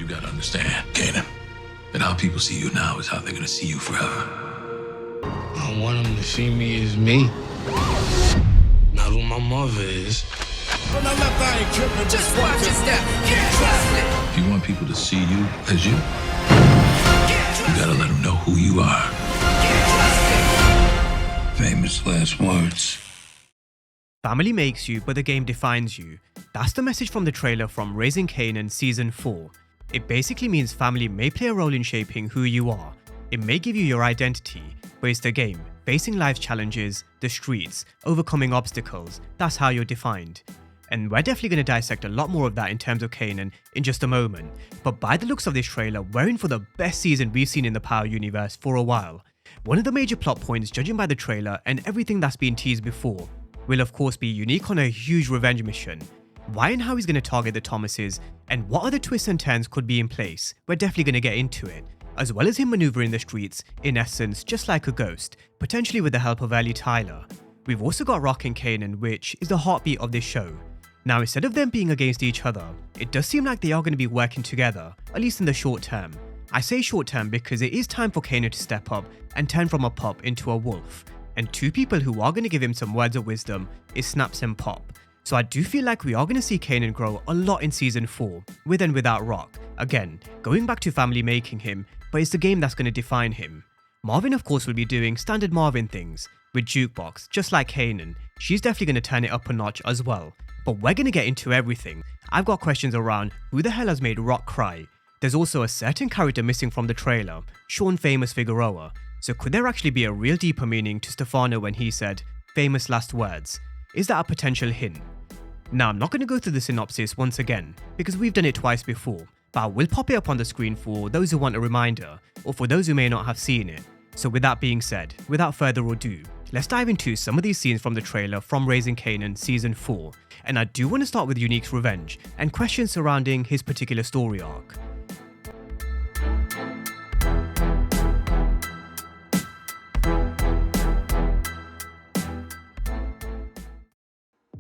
You gotta understand, Kanan, that how people see you now is how they're gonna see you forever. I want them to see me as me, not who my mother is. On the left, I ain't tripping. Just watch your step. Get trusted. If you want people to see you as you gotta let them know who you are. Famous last words. Family makes you, but the game defines you. That's the message from the trailer from Raising Kanan Season 4. It basically means family may play a role in shaping who you are. It may give you your identity, but it's the game, facing life's challenges, the streets, overcoming obstacles, that's how you're defined. And we're definitely going to dissect a lot more of that in terms of Kanan in just a moment. But by the looks of this trailer, we're in for the best season we've seen in the Power universe for a while. One of the major plot points, judging by the trailer and everything that's been teased before, will of course be Unique on a huge revenge mission. Why and how he's going to target the Thomases, and what other twists and turns could be in place, we're definitely going to get into it. As well as him maneuvering the streets, in essence, just like a ghost, potentially with the help of Ellie Tyler. We've also got Rock and Kanan, which is the heartbeat of this show. Now, instead of them being against each other, it does seem like they are going to be working together, at least in the short term. I say short term because it is time for Kanan to step up and turn from a pup into a wolf. And two people who are going to give him some words of wisdom is Snaps and Pop. So I do feel like we are going to see Kanan grow a lot in Season 4, with and without Rock. Again, going back to family making him, but it's the game that's going to define him. Marvin of course will be doing standard Marvin things, with Jukebox, just like Kanan. She's definitely going to turn it up a notch as well. But we're going to get into everything. I've got questions around who the hell has made Rock cry. There's also a certain character missing from the trailer, Sean Famous Figueroa. So could there actually be a real deeper meaning to Stefano when he said, famous last words? Is that a potential hint? Now I'm not going to go through the synopsis once again, because we've done it twice before, but I will pop it up on the screen for those who want a reminder, or for those who may not have seen it. So with that being said, without further ado, let's dive into some of these scenes from the trailer from Raising Kanan Season 4, and I do want to start with Unique's revenge, and questions surrounding his particular story arc.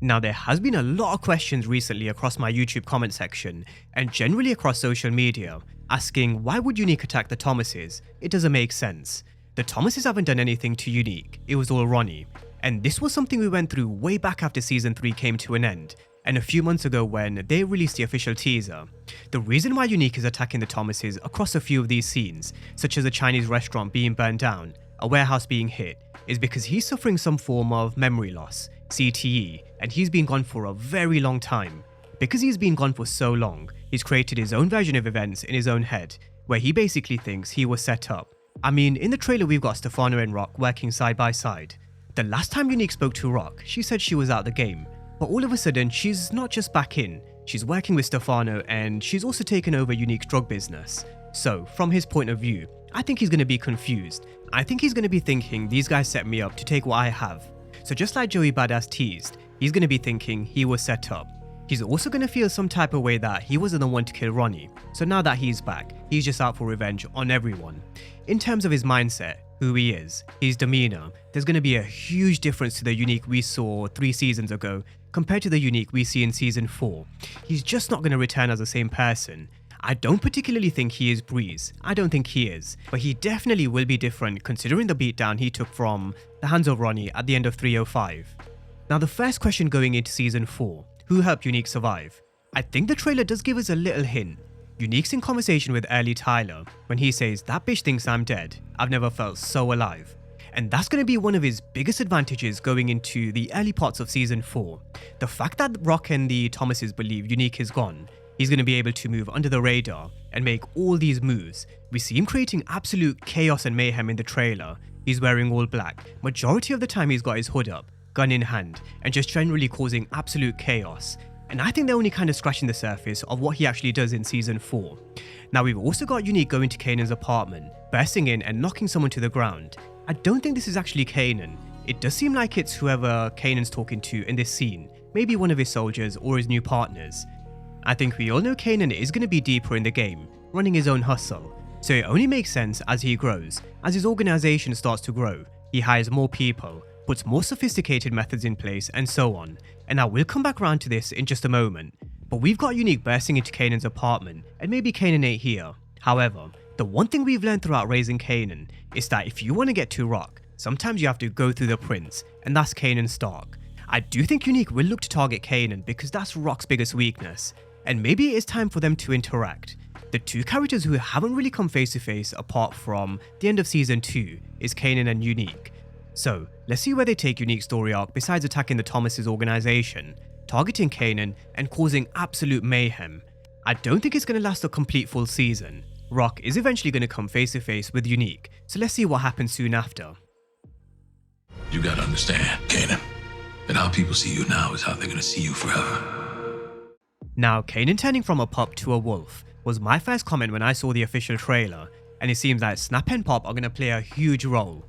Now there has been a lot of questions recently across my YouTube comment section, and generally across social media, asking why would Unique attack the Thomases? It doesn't make sense. The Thomases haven't done anything to Unique, it was all Ronnie. And this was something we went through way back after Season 3 came to an end, and a few months ago when they released the official teaser. The reason why Unique is attacking the Thomases across a few of these scenes, such as a Chinese restaurant being burned down, a warehouse being hit, is because he's suffering some form of memory loss, CTE, and he's been gone for a very long time. Because he's been gone for so long, he's created his own version of events in his own head, where he basically thinks he was set up. I mean, in the trailer we've got Stefano and Rock working side by side. The last time Unique spoke to Rock, she said she was out the game, but all of a sudden she's not just back in, she's working with Stefano and she's also taken over Unique's drug business. So, from his point of view, I think he's going to be confused. I think he's going to be thinking these guys set me up to take what I have. So just like Joey Badass teased, he's going to be thinking he was set up. He's also going to feel some type of way that he wasn't the one to kill Ronnie. So now that he's back, he's just out for revenge on everyone. In terms of his mindset, who he is, his demeanor, there's going to be a huge difference to the Unique we saw 3 seasons ago compared to the Unique we see in Season 4. He's just not going to return as the same person. I don't particularly think he is Breeze, I don't think he is, but he definitely will be different considering the beatdown he took from the hands of Ronnie at the end of 305. Now the first question going into Season 4, who helped Unique survive? I think the trailer does give us a little hint. Unique's in conversation with Ellie Tyler when he says, "That bitch thinks I'm dead, I've never felt so alive." And that's going to be one of his biggest advantages going into the early parts of Season 4. The fact that Rock and the Thomases believe Unique is gone, he's going to be able to move under the radar and make all these moves. We see him creating absolute chaos and mayhem in the trailer. He's wearing all black. Majority of the time he's got his hood up, gun in hand, and just generally causing absolute chaos. And I think they're only kind of scratching the surface of what he actually does in Season 4. Now we've also got Unique going to Kanan's apartment, bursting in and knocking someone to the ground. I don't think this is actually Kanan. It does seem like it's whoever Kanan's talking to in this scene, maybe one of his soldiers or his new partners. I think we all know Kanan is going to be deeper in the game, running his own hustle, so it only makes sense as he grows. As his organization starts to grow, he hires more people, puts more sophisticated methods in place, and so on. And I will come back around to this in just a moment. But we've got Unique bursting into Kanan's apartment, and maybe Kanan ain't here. However, the one thing we've learned throughout Raising Kanan is that if you want to get to Rock, sometimes you have to go through the prince, and that's Kanan Stark. I do think Unique will look to target Kanan because that's Rock's biggest weakness, and maybe it is time for them to interact. The two characters who haven't really come face to face apart from the end of season 2 is Kanan and Unique. So let's see where they take Unique's story arc besides attacking the Thomas' organization, targeting Kanan and causing absolute mayhem. I don't think it's going to last a complete full season. Rock is eventually going to come face to face with Unique, so let's see what happens soon after. You gotta understand, Kanan, that how people see you now is how they're gonna see you forever. Now, Kanan turning from a pup to a wolf was my first comment when I saw the official trailer, and it seems that Snap and Pop are going to play a huge role.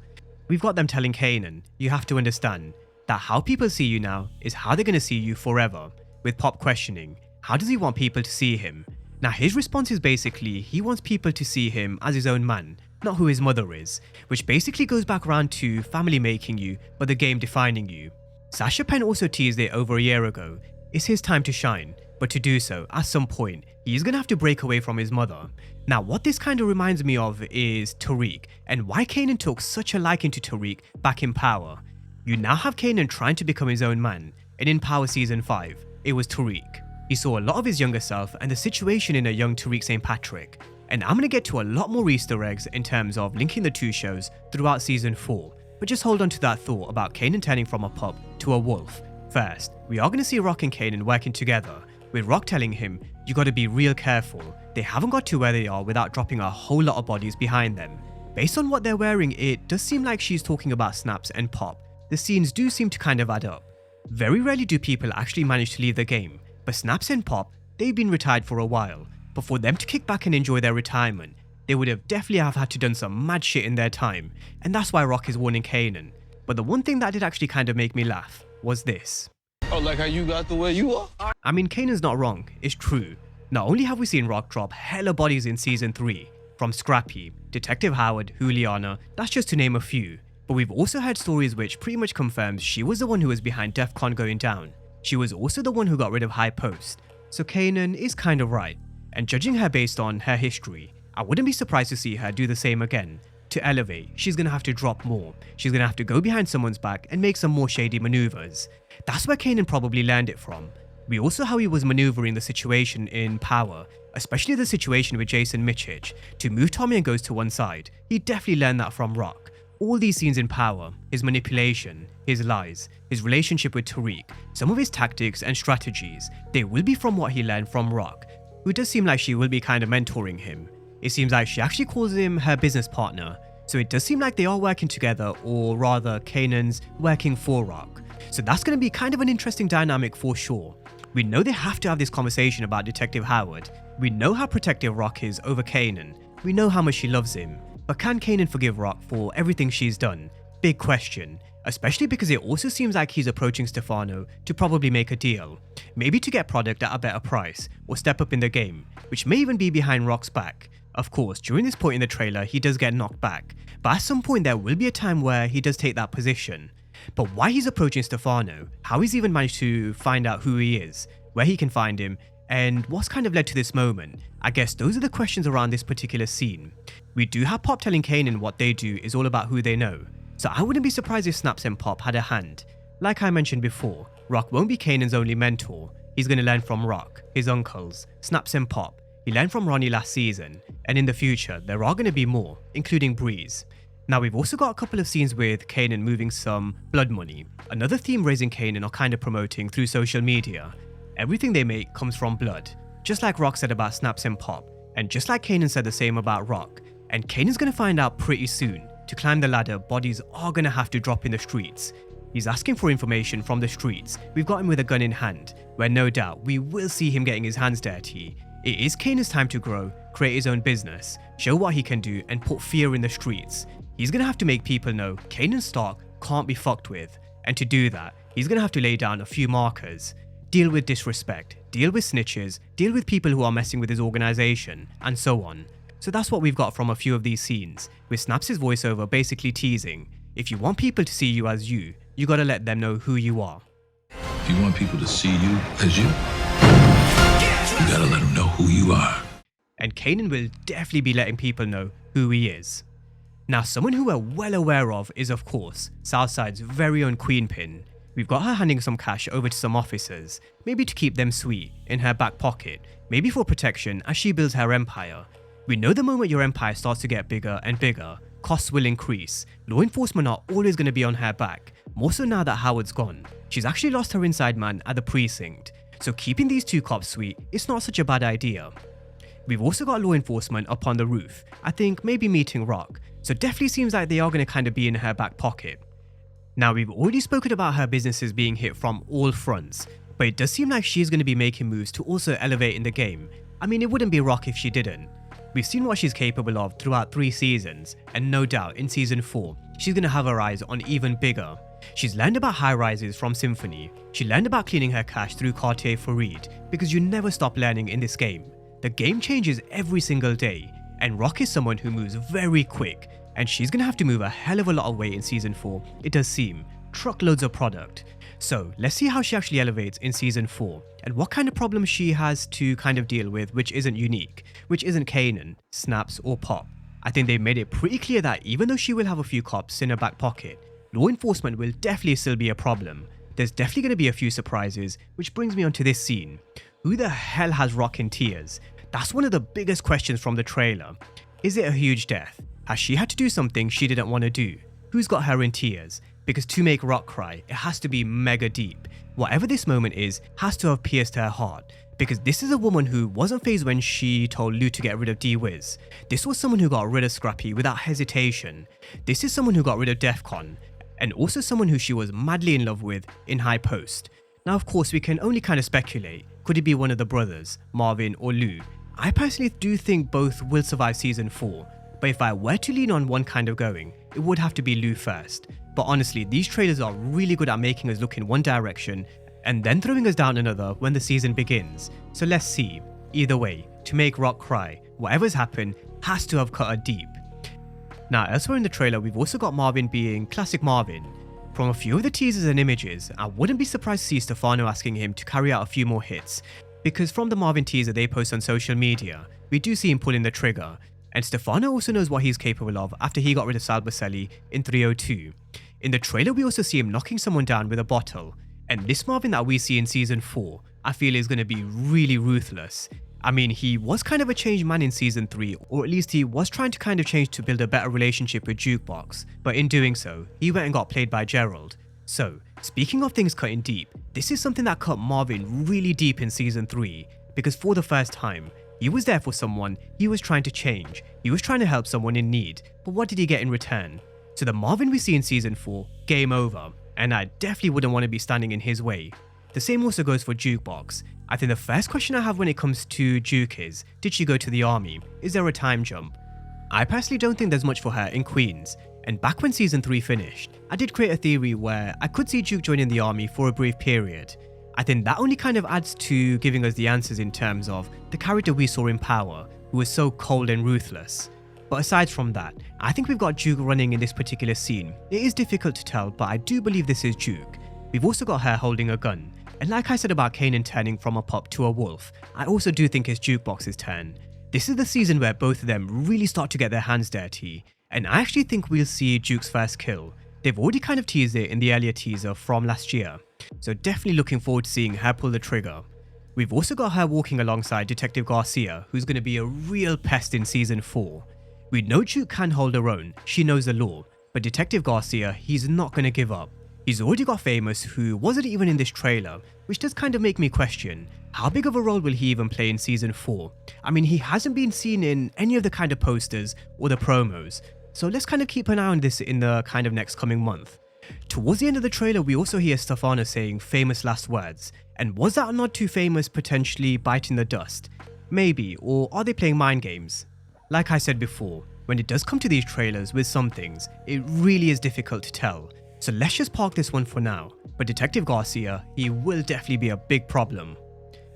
We've got them telling Kanan, you have to understand that how people see you now is how they're going to see you forever, with Pop questioning, how does he want people to see him? Now his response is basically, he wants people to see him as his own man, not who his mother is, which basically goes back around to family making you, but the game defining you. Sasha Penn also teased it over a year ago, it's his time to shine, but to do so, at some point, he's gonna have to break away from his mother. Now what this kind of reminds me of is Tariq, and why Kanan took such a liking to Tariq back in Power. You now have Kanan trying to become his own man, and in Power Season 5, it was Tariq. He saw a lot of his younger self and the situation in a young Tariq St. Patrick, and I'm gonna get to a lot more Easter eggs in terms of linking the two shows throughout Season 4, but just hold on to that thought about Kanan turning from a pup to a wolf. First, we are gonna see Rock and Kanan working together, with Rock telling him, you gotta be real careful, they haven't got to where they are without dropping a whole lot of bodies behind them. Based on what they're wearing, it does seem like she's talking about Snaps and Pop. The scenes do seem to kind of add up. Very rarely do people actually manage to leave the game, but Snaps and Pop, they've been retired for a while, but for them to kick back and enjoy their retirement, they would have definitely had to done some mad shit in their time, and that's why Rock is warning Kanan. But the one thing that did actually kind of make me laugh was this. Oh, like how you got the way you are? I mean, Kanan's not wrong, it's true. Not only have we seen Rock drop hella bodies in Season 3, from Scrappy, Detective Howard, Juliana, that's just to name a few, but we've also heard stories which pretty much confirms she was the one who was behind DEF CON going down. She was also the one who got rid of High Post, so Kanan is kind of right, and judging her based on her history, I wouldn't be surprised to see her do the same again. To elevate, she's gonna have to drop more, she's gonna have to go behind someone's back and make some more shady maneuvers. That's where Kanan probably learned it from. We also how he was maneuvering the situation in Power, especially the situation with Jason Michich, to move Tommy and Ghost to one side. He definitely learned that from Rock. All these scenes in Power, his manipulation, his lies, his relationship with Tariq, some of his tactics and strategies, they will be from what he learned from Rock, who does seem like she will be kind of mentoring him. It seems like she actually calls him her business partner, so it does seem like they are working together, or rather Kanan's working for Rock. So that's going to be kind of an interesting dynamic for sure. We know they have to have this conversation about Detective Howard. We know how protective Rock is over Kanan. We know how much she loves him. But can Kanan forgive Rock for everything she's done? Big question. Especially because it also seems like he's approaching Stefano to probably make a deal. Maybe to get product at a better price, or step up in the game, which may even be behind Rock's back. Of course, during this point in the trailer, he does get knocked back, but at some point there will be a time where he does take that position. But why he's approaching Stefano, how he's even managed to find out who he is, where he can find him, and what's kind of led to this moment, I guess those are the questions around this particular scene. We do have Pop telling Kanan what they do is all about who they know, so I wouldn't be surprised if Snaps and Pop had a hand. Like I mentioned before, Rock won't be Kanan's only mentor, he's going to learn from Rock, his uncles, Snaps and Pop. He learned from Ronnie last season, and in the future there are going to be more, including Breeze. Now we've also got a couple of scenes with Kanan moving some blood money, another theme Raising Kanan are kind of promoting through social media. Everything they make comes from blood, just like Rock said about Snaps and Pop, and just like Kanan said the same about Rock. And Kanan's going to find out pretty soon, to climb the ladder bodies are going to have to drop in the streets. He's asking for information from the streets, we've got him with a gun in hand, where no doubt we will see him getting his hands dirty. It is Kanan's time to grow, create his own business, show what he can do and put fear in the streets. He's going to have to make people know Kanan Stark can't be fucked with, and to do that, he's going to have to lay down a few markers. Deal with disrespect, deal with snitches, deal with people who are messing with his organization, and so on. So that's what we've got from a few of these scenes, with Snaps' voiceover basically teasing, if you want people to see you as you gotta let them know who you are. If you want people to see you as you, You gotta let him know who you are. And Kanan will definitely be letting people know who he is. Now, someone who we're well aware of is, of course, Southside's very own Queenpin. We've got her handing some cash over to some officers, maybe to keep them sweet, in her back pocket, maybe for protection as she builds her empire. We know the moment your empire starts to get bigger and bigger, costs will increase. Law enforcement are always going to be on her back, more so now that Howard's gone. She's actually lost her inside man at the precinct, so keeping these two cops sweet is not such a bad idea. We've also got law enforcement up on the roof, I think maybe meeting Rock, so definitely seems like they are going to kind of be in her back pocket. Now, we've already spoken about her businesses being hit from all fronts, but it does seem like she's going to be making moves to also elevate in the game. I mean, it wouldn't be Rock if she didn't. We've seen what she's capable of throughout 3 seasons, and no doubt in season 4, she's going to have her eyes on even bigger. She's learned about high rises from Symphony, she learned about cleaning her cash through Cartier Farid, because you never stop learning in this game. The game changes every single day, and Rock is someone who moves very quick, and she's going to have to move a hell of a lot of weight in season 4, it does seem. Truckloads of product. So let's see how she actually elevates in season 4, and what kind of problems she has to kind of deal with which isn't unique, which isn't Kanan, Snaps or Pop. I think they made it pretty clear that even though she will have a few cops in her back pocket, law enforcement will definitely still be a problem. There's definitely going to be a few surprises, which brings me onto this scene. Who the hell has Rock in tears? That's one of the biggest questions from the trailer. Is it a huge death? Has she had to do something she didn't want to do? Who's got her in tears? Because to make Rock cry, it has to be mega deep. Whatever this moment is, has to have pierced her heart. Because this is a woman who wasn't fazed when she told Lou to get rid of D-Wiz. This was someone who got rid of Scrappy without hesitation. This is someone who got rid of Defcon. And also someone who she was madly in love with in High Post. Now, of course, we can only kind of speculate. Could it be one of the brothers, Marvin or Lou? I personally do think both will survive season 4. But if I were to lean on one kind of going, it would have to be Lou first. But honestly, these trailers are really good at making us look in one direction and then throwing us down another when the season begins. So let's see. Either way, to make Rock cry, whatever's happened has to have cut her deep. Now, elsewhere in the trailer, we've also got Marvin being classic Marvin. From a few of the teasers and images, I wouldn't be surprised to see Stefano asking him to carry out a few more hits, because from the Marvin teaser they post on social media, we do see him pulling the trigger. And Stefano also knows what he's capable of after he got rid of Salvacelli in 302. In the trailer, we also see him knocking someone down with a bottle. And this Marvin that we see in season 4, I feel is going to be really ruthless. I mean, he was kind of a changed man in season 3, or at least he was trying to kind of change to build a better relationship with Jukebox. But in doing so, he went and got played by Gerald. So, speaking of things cutting deep, this is something that cut Marvin really deep in season 3. Because for the first time, he was there for someone, he was trying to change, he was trying to help someone in need, but what did he get in return? So the Marvin we see in season 4, game over, and I definitely wouldn't want to be standing in his way. The same also goes for Jukebox. I think the first question I have when it comes to Juke is, did she go to the army? Is there a time jump? I personally don't think there's much for her in Queens, and back when season 3 finished, I did create a theory where I could see Juke joining the army for a brief period. I think that only kind of adds to giving us the answers in terms of the character we saw in Power, who was so cold and ruthless. But aside from that, I think we've got Juke running in this particular scene. It is difficult to tell, but I do believe this is Juke. We've also got her holding a gun. And like I said about Kanan turning from a pup to a wolf, I also do think it's Jukebox's turn. This is the season where both of them really start to get their hands dirty. And I actually think we'll see Juke's first kill. They've already kind of teased it in the earlier teaser from last year. So definitely looking forward to seeing her pull the trigger. We've also got her walking alongside Detective Garcia, who's going to be a real pest in season 4. We know Juke can hold her own, she knows the law, but Detective Garcia, he's not going to give up. He's already got Famous, who wasn't even in this trailer, which does kind of make me question, how big of a role will he even play in season 4? I mean, he hasn't been seen in any of the kind of posters or the promos, so let's kind of keep an eye on this in the kind of next coming month. Towards the end of the trailer, we also hear Stefano saying Famous last words, and was that a nod to Famous potentially biting the dust? Maybe, or are they playing mind games? Like I said before, when it does come to these trailers with some things, it really is difficult to tell. So let's just park this one for now, but Detective Garcia, he will definitely be a big problem.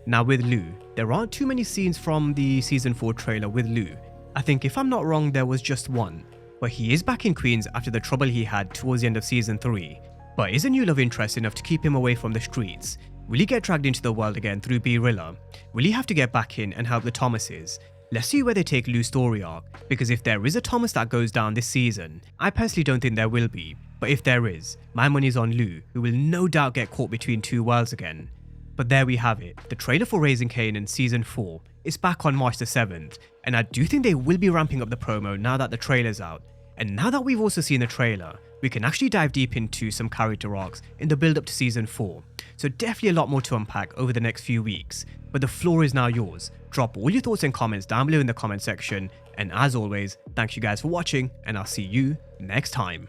Now with Lou, there aren't too many scenes from the season 4 trailer with Lou. I think if I'm not wrong, there was just one. But he is back in Queens after the trouble he had towards the end of season 3. But is a new love interest enough to keep him away from the streets? Will he get dragged into the world again through B-Rilla? Will he have to get back in and help the Thomases? Let's see where they take Lou's story arc, because if there is a Thomas that goes down this season, I personally don't think there will be, but if there is, my money's on Lou, who will no doubt get caught between two worlds again. But there we have it, the trailer for Raising Kanan Season 4 is back on March the 7th, and I do think they will be ramping up the promo now that the trailer's out. And now that we've also seen the trailer, we can actually dive deep into some character arcs in the build up to Season 4. So definitely a lot more to unpack over the next few weeks, but the floor is now yours. Drop all your thoughts and comments down below in the comment section, and as always, thank you guys for watching, and I'll see you next time.